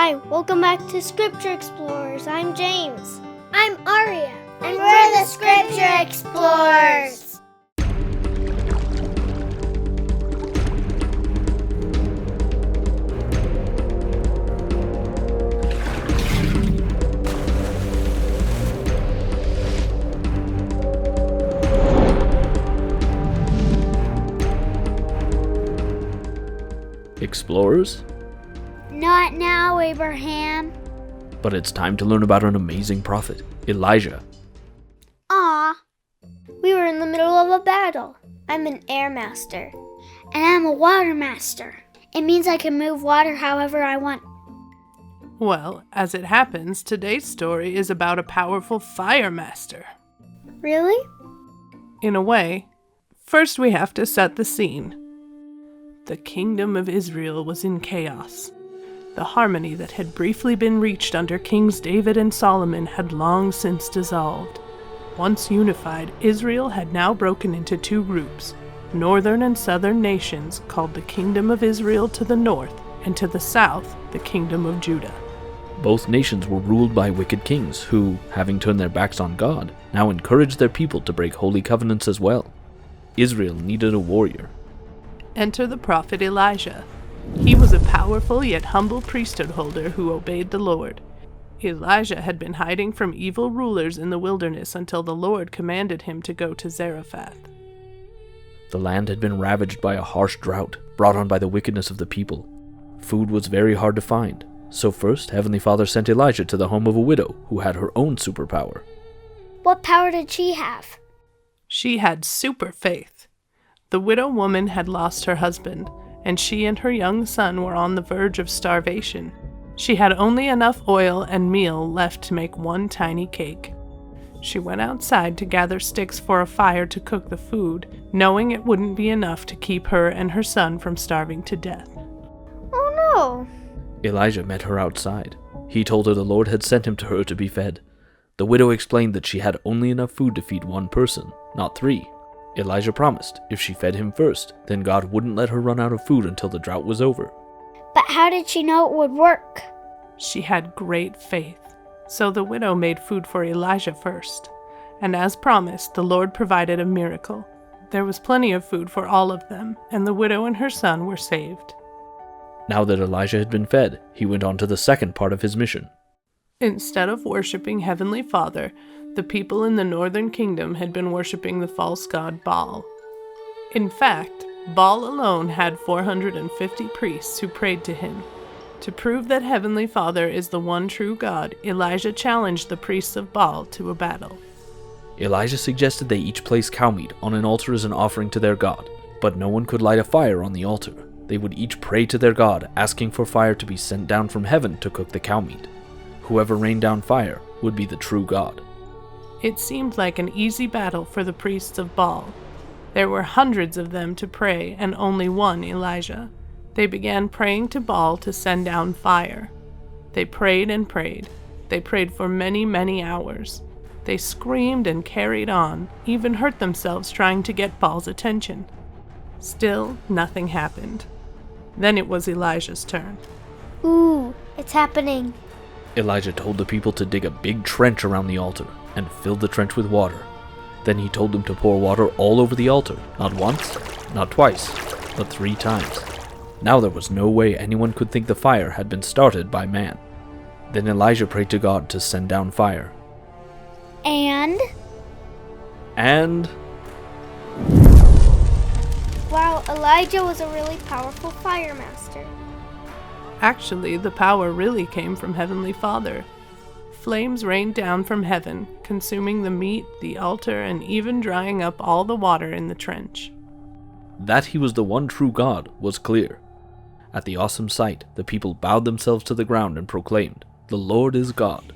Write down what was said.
Hi, welcome back to Scripture Explorers. I'm James. I'm Aria. And we're the Scripture Explorers. Explorers? Not now, Abraham. But it's time to learn about an amazing prophet, Elijah. Aw. We were in the middle of a battle. I'm an air master. And I'm a water master. It means I can move water however I want. Well, as it happens, today's story is about a powerful fire master. Really? In a way. First we have to set the scene. The kingdom of Israel was in chaos. The harmony that had briefly been reached under Kings David and Solomon had long since dissolved. Once unified, Israel had now broken into two groups, northern and southern nations called the Kingdom of Israel to the north, and to the south, the Kingdom of Judah. Both nations were ruled by wicked kings who, having turned their backs on God, now encouraged their people to break holy covenants as well. Israel needed a warrior. Enter the prophet Elijah. He was a powerful yet humble priesthood holder who obeyed the Lord. Elijah had been hiding from evil rulers in the wilderness until the Lord commanded him to go to Zarephath. The land had been ravaged by a harsh drought brought on by the wickedness of the people. Food was very hard to find, so first Heavenly Father sent Elijah to the home of a widow who had her own superpower. What power did she have? She had super faith. The widow woman had lost her husband, and she and her young son were on the verge of starvation. She had only enough oil and meal left to make one tiny cake. She went outside to gather sticks for a fire to cook the food, knowing it wouldn't be enough to keep her and her son from starving to death. Oh no! Elijah met her outside. He told her the Lord had sent him to her to be fed. The widow explained that she had only enough food to feed one person, not three. Elijah promised if she fed him first, then God wouldn't let her run out of food until the drought was over. But how did she know it would work? She had great faith. So the widow made food for Elijah first. And as promised, the Lord provided a miracle. There was plenty of food for all of them, and the widow and her son were saved. Now that Elijah had been fed, he went on to the second part of his mission. Instead of worshiping Heavenly Father, the people in the northern kingdom had been worshiping the false god Baal. In fact, Baal alone had 450 priests who prayed to him. To prove that Heavenly Father is the one true God, Elijah challenged the priests of Baal to a battle. Elijah suggested they each place cow meat on an altar as an offering to their God, but no one could light a fire on the altar. They would each pray to their God, asking for fire to be sent down from heaven to cook the cow meat. Whoever rained down fire would be the true God. It seemed like an easy battle for the priests of Baal. There were hundreds of them to pray, and only one Elijah. They began praying to Baal to send down fire. They prayed and prayed. They prayed for many, many hours. They screamed and carried on, even hurt themselves trying to get Baal's attention. Still, nothing happened. Then it was Elijah's turn. Ooh, it's happening. Elijah told the people to dig a big trench around the altar and filled the trench with water. Then he told them to pour water all over the altar, not once, not twice, but 3 times. Now there was no way anyone could think the fire had been started by man. Then Elijah prayed to God to send down fire. And? Wow, Elijah was a really powerful fire master. Actually, the power really came from Heavenly Father. Flames rained down from heaven, consuming the meat, the altar, and even drying up all the water in the trench. That he was the one true God was clear. At the awesome sight, the people bowed themselves to the ground and proclaimed, "The Lord is God."